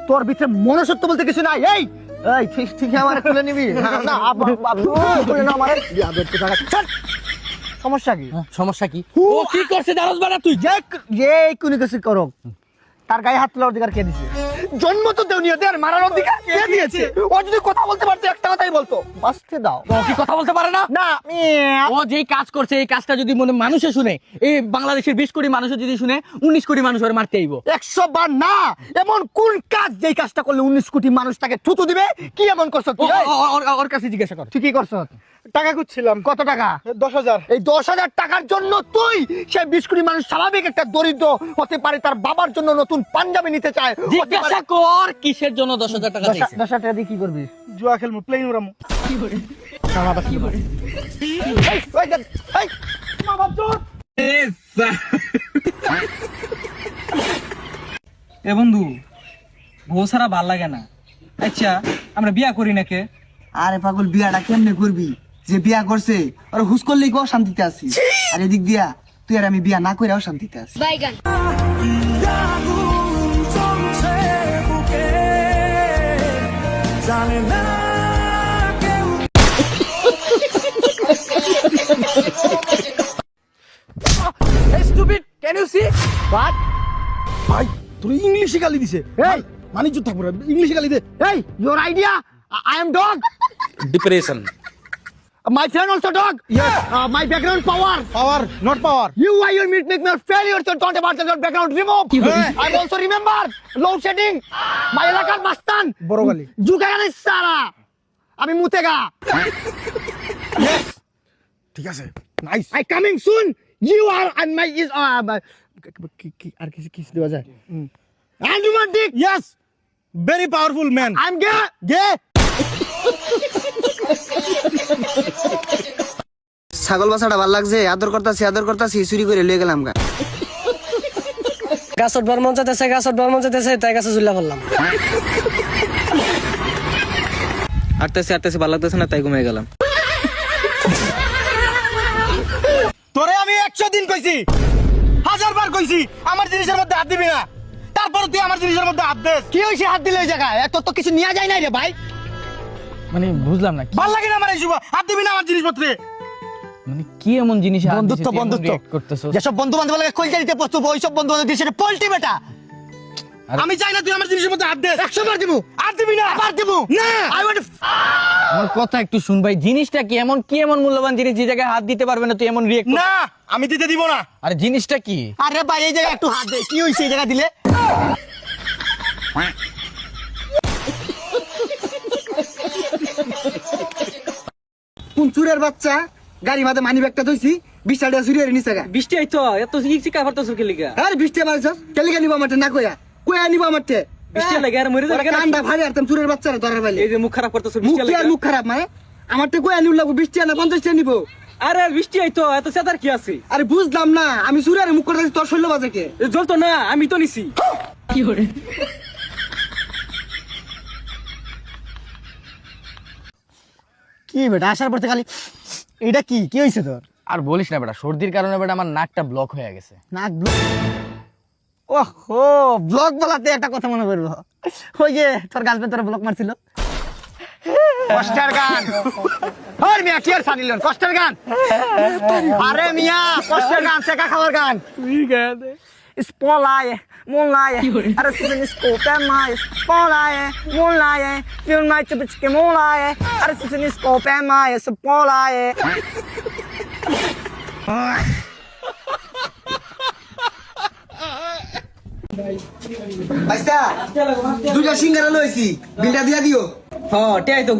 তোর ভিতরে মনুষ্যত্ব বলতে কিছু নাই। এই ঠিক আমার খুলে নিবি সমস্যা কি? সমস্যা কি? ও কি করছে জানোস বাড়া তুই? যে কোন কিছু করো, তার গায়ে হাত তোলার অধিকার কে দিছে? জন্ম তো দেওনি, ওদের মারার অধিকার কে দিয়েছে? ও যদি কথা বলতে পারতো একটা কথাই বলতো, বাঁচতে দাও। ও কি কথা বলতে পারে না? না, ও যেই কাজ করছে এই কাজটা যদি মনে মানুষে শুনে, এই বাংলাদেশের 20 কোটি মানুষ যদি শুনে, 19 কোটি মানুষ ওর মারতে আইব। 100 বার না। এমন কোন কাজ যেই কাজটা করলে 19 কোটি মানুষ তাকে থুতু দিবে? কি এমন করছ তুই? ওর কাছে জিজ্ঞাসা কর। তুই কি করছ? টাকা খুঁজছিলাম। কত টাকা? 10,000। এই 10,000 টাকার জন্য তুই সেই 20 কোটি মানুষ স্বাভাবিক একটা দরিদ্র হতে পারে, তার বাবার জন্য নতুন পাঞ্জাবি নিতে চায়। জিজ্ঞাসা কর কিসের জন্য 10,000 টাকা দিয়েছে? 10,000 টাকা দিয়ে কি করবি? জুয়া খেলবো, প্লেন উড়ামো। কি করে? এ বন্ধু, বউ ছাড়া ভাল লাগে না। আচ্ছা আমরা বিয়া করি না কে? আরে পাগল, বিয়াটা কেমনে করবি? যে বিয়া করছে আর হুস করলেই গো শান্তিতে আছি। আর এদিক দিয়া তুই আর আমি বিয়া না কইরাও শান্তিতে আছি। Hey stupid, can you see? What? ভাই তোর ইংলিশে গালি দিছে। Hey, মানিজ্য থাকবো না, ইংলিশে গালি দে। hey, your idea? I am dog. Depression. My friend also dog. Yes. My background power. Power not power. You why you make me failure to talk about your background remove. I also remember load shedding. My এলাকার মাস্তান বড় গালি। জুগাগানি সারা। আমি মুতেগা। ঠিক আছে, nice. I coming soon. You are and my is আর কিছু দেওয়া যায়? And you want dick? Yes, very powerful man. I'm gay. গে ছাগল বাছাটা ভাল লাগছে, আদর করতাছি চুরি করে লয়ে গেলাম গা। গাছত বার মন চাইতেছে তাই গাছে ঝুলা পড়লাম। আটতেছে ভালো লাগতেছে না তাই ঘুমিয়ে গেলাম। তোরে আমি 100 দিন কইছি, 1000 বার কইছি আমার জিনিসের মধ্যে হাত দিবি না, তারপর তুই আমার জিনিসের মধ্যে হাত দিস। কি হইছে হাত দিলে ওই জায়গায়? এত তো কিছু নিয়ে যায় নাই রে ভাই। মানে বুঝলাম না ভাল লাগে না আমার এইসব, হাত দিবি না আমার জিনিসপত্রে। মানে কি এমন জিনিস বন্ধুত্ব করতেছো? যেসব বন্ধু বান্ধব লাগে কলজা দিতে প্রস্তুত, ওইসব বন্ধু বান্ধব দিয়ে সেটা পোল্টি বেটা। আমি চাই না তুই আমার জিনিসের মধ্যে হাত দিস। 100 বার দিবো। হাত দিবি না। আবার দিবো না। I want to আমার কথা একটু শুন ভাই, জিনিসটা কি এমন মূল্যবান জিনিস যে জায়গায় হাত দিতে পারবে না তুই এমন রিয়েক্ট? না, আমি দিতে দিব না। আরে জিনিসটা কি? আরে ভাই এই জায়গায় একটু হাত দে। কি হইছে এই জায়গা দিলে? কোন চুরের বাচ্চা গাড়ি মাঝে মানি ব্যাগটা ধইছি, 20 টাকা চুরি করে নিছে গা। বৃষ্টি আইতো এত চিকা পারতাছ কে লিগা? আরে 20 টাকা মারছস, কেলিকা নিব আমারতে না কয়া নিব আমারতে। বৃষ্টি লাগে আর মরে যাবে কেন? কান্ডা ভারী আরতাম চুরের বাচ্চারা ধরার বাইলে। এই যে মুখ খারাপ করতেছ মুখ বৃষ্টি কি আর লাগে। মুখ খারাপ মানে? আমারতে কয়া নিউ লাগবো 20 টাকা না 50 টাকা নিব। আরে আর বৃষ্টি আইতো এত সেতার কি আছে? আরে বুঝলাম না, আমি চুরের মুখ করতেছি তোর শৈল বাজে কে? জ্বলতো না, আমি তো নিছি। কি বেটা আসার পর থেকে খালি এটা কি হইছে তোর? আর বলিস না বেটা, সর্দির কারণে বেটা আমার নাকটা ব্লক হয়ে গেছে। নাক ব্লক? ওহো, ব্লক বলাতে একটা কথা মনে পড়লো। ওই যে তোর গার্লফ্রেন্ড তোর ব্লক মারছিল, কষ্টের গান। ওই মিয়া কি আর সানিলেন কষ্টের গান? আরে মিয়া কষ্টের গান, শেখা খাওয়ার গান। ঠিক আছে। Spolaje, moonlaje, are se ne skope maje. Spolaje, moonlaje, film najte bičke moonlaje, are se ne skope maje, spolaje. বাইস্তা দুইটা সিঙ্গারা লইছি, বিলটা দিয়া দিও। হ্যাঁ টেই তো